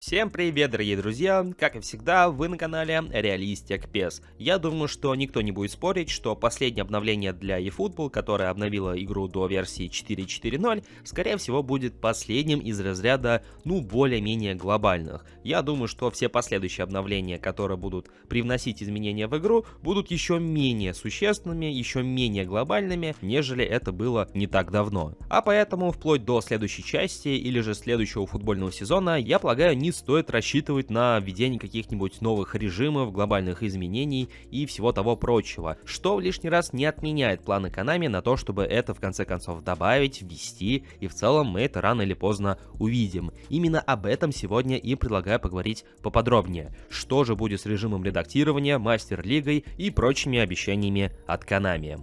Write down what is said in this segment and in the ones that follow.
Всем привет, дорогие друзья! Как и всегда, вы на канале Реалистик PES. Я думаю, что никто не будет спорить, что последнее обновление для eFootball, которое обновило игру до версии 4.4.0, скорее всего будет последним из разряда, более-менее глобальных. Я думаю, что все последующие обновления, которые будут привносить изменения в игру, будут еще менее существенными, еще менее глобальными, нежели это было не так давно. А поэтому, вплоть до следующей части или же следующего футбольного сезона, я полагаю, не стоит рассчитывать на введение каких-нибудь новых режимов, глобальных изменений и всего того прочего, что в лишний раз не отменяет планы Konami на то, чтобы это в конце концов добавить, ввести, и в целом мы это рано или поздно увидим. Именно об этом сегодня и предлагаю поговорить поподробнее. Что же будет с режимом редактирования, мастер-лигой и прочими обещаниями от Konami.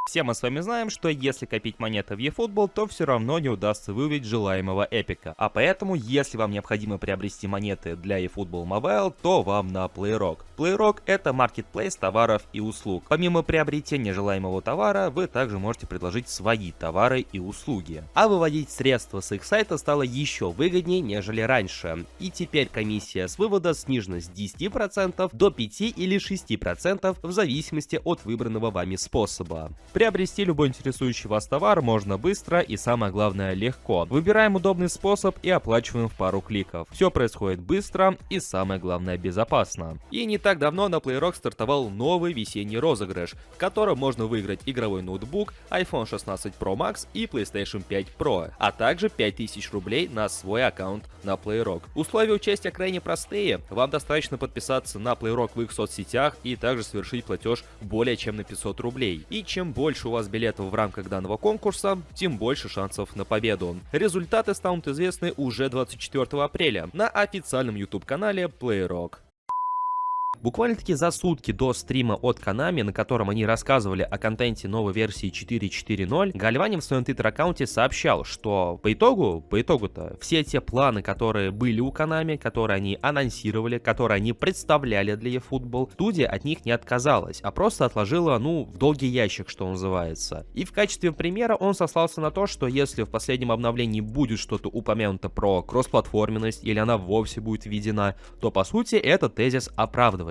Все мы с вами знаем, что если копить монеты в eFootball, то все равно не удастся выявить желаемого эпика. А поэтому, если вам необходимо приобрести монеты для eFootball Mobile, то вам на PlayRock. PlayRock — это маркетплейс товаров и услуг. Помимо приобретения желаемого товара, вы также можете предложить свои товары и услуги. А выводить средства с их сайта стало еще выгоднее, нежели раньше. И теперь комиссия с вывода снижена с 10% до 5 или 6% в зависимости от выбранного вами способа. Приобрести любой интересующий вас товар можно быстро и, самое главное, легко. Выбираем удобный способ и оплачиваем в пару кликов. Все происходит быстро и, самое главное, безопасно. И не так давно на PlayRock стартовал новый весенний розыгрыш, в котором можно выиграть игровой ноутбук, iPhone 16 Pro Max и PlayStation 5 Pro, а также 5000 рублей на свой аккаунт на PlayRock. Условия участия крайне простые. Вам достаточно подписаться на PlayRock в их соцсетях и также совершить платеж более чем на 500 рублей. И чем больше у вас билетов в рамках данного конкурса, тем больше шансов на победу. Результаты станут известны уже 24 апреля на официальном YouTube-канале PlayRock. Буквально-таки за сутки до стрима от Konami, на котором они рассказывали о контенте новой версии 4.4.0, Гальванин в своем твиттер-аккаунте сообщал, что по итогу-то, все те планы, которые были у Konami, которые они анонсировали, которые они представляли для eFootball, студия от них не отказалась, а просто отложила, в долгий ящик, что называется. И в качестве примера он сослался на то, что если в последнем обновлении будет что-то упомянуто про кроссплатформенность или она вовсе будет введена, то по сути этот тезис оправдывается.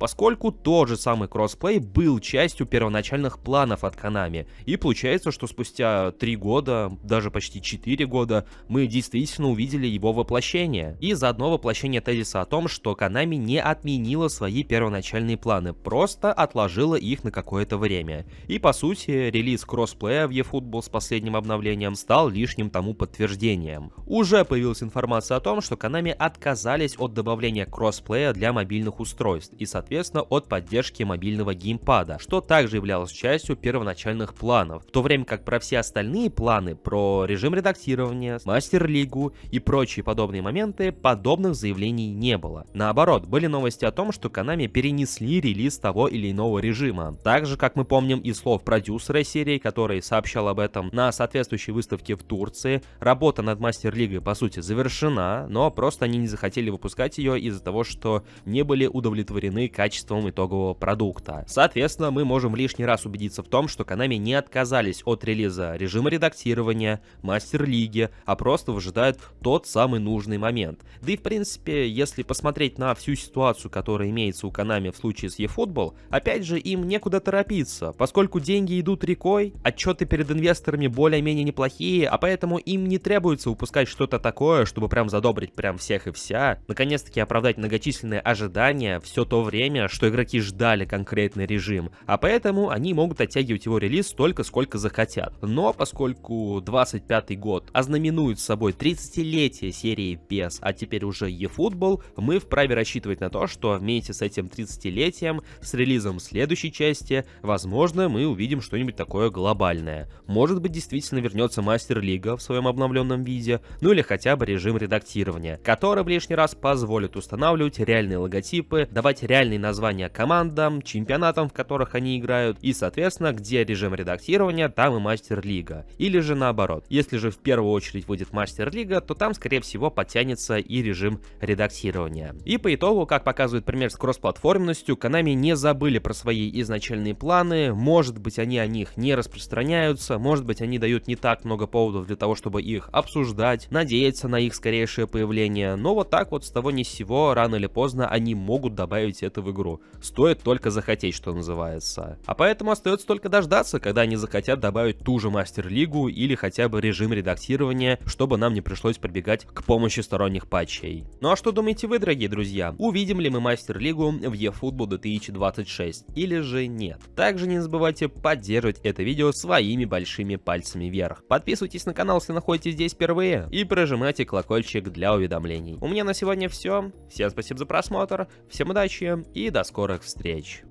Поскольку тот же самый кроссплей был частью первоначальных планов от Konami. И получается, что спустя 3 года, даже почти 4 года, мы действительно увидели его воплощение. И заодно воплощение тезиса о том, что Konami не отменила свои первоначальные планы, просто отложила их на какое-то время. И по сути, релиз кроссплея в eFootball с последним обновлением стал лишним тому подтверждением. Уже появилась информация о том, что Konami отказались от добавления кроссплея для мобильных устройств и, соответственно, от поддержки мобильного геймпада, что также являлось частью первоначальных планов, в то время как про все остальные планы, про режим редактирования, мастер-лигу и прочие подобные моменты, подобных заявлений не было. Наоборот, были новости о том, что Konami перенесли релиз того или иного режима. Также, как мы помним из слов продюсера серии, который сообщал об этом на соответствующей выставке в Турции, работа над мастер-лигой по сути завершена, но просто они не захотели выпускать ее из-за того, что не были удовлетворены качеством итогового продукта. Соответственно, мы можем лишний раз убедиться в том, что Konami не отказались от релиза режима редактирования, мастер-лиги, а просто выжидают тот самый нужный момент. Да и в принципе, если посмотреть на всю ситуацию, которая имеется у Konami в случае с eFootball, опять же им некуда торопиться, поскольку деньги идут рекой, отчеты перед инвесторами более-менее неплохие, а поэтому им не требуется выпускать что-то такое, чтобы прям задобрить прям всех и вся, наконец-таки оправдать многочисленные ожидания все то время, что игроки ждали конкретный режим, а поэтому они могут оттягивать его релиз столько, сколько захотят. Но поскольку 25-й год ознаменует собой 30-летие серии PES, а теперь уже eFootball, мы вправе рассчитывать на то, что вместе с этим 30-летием, с релизом следующей части, возможно, мы увидим что-нибудь такое глобальное. Может быть, действительно вернется мастер-лига в своем обновленном виде, или хотя бы режим редактирования, который в лишний раз позволит устанавливать реальные логотипы, давать давать реальные названия командам, чемпионатам, в которых они играют, и, соответственно, где режим редактирования, там и мастер-лига. Или же наоборот. Если же в первую очередь выйдет мастер-лига, то там, скорее всего, подтянется и режим редактирования. И по итогу, как показывает пример с кроссплатформенностью, Konami не забыли про свои изначальные планы, может быть, они о них не распространяются, может быть, они дают не так много поводов для того, чтобы их обсуждать, надеяться на их скорейшее появление, но вот так вот с того ни с сего, рано или поздно они могут добавить это в игру. Стоит только захотеть, что называется. А поэтому остается только дождаться, когда они захотят добавить ту же мастер-лигу или хотя бы режим редактирования, чтобы нам не пришлось прибегать к помощи сторонних патчей. Ну а что думаете вы, дорогие друзья? Увидим ли мы мастер-лигу в eFootball 2026 или же нет? Также не забывайте поддерживать это видео своими большими пальцами вверх. Подписывайтесь на канал, если находитесь здесь впервые, и прожимайте колокольчик для уведомлений. У меня на сегодня все. Всем спасибо за просмотр, всем удачи и до скорых встреч.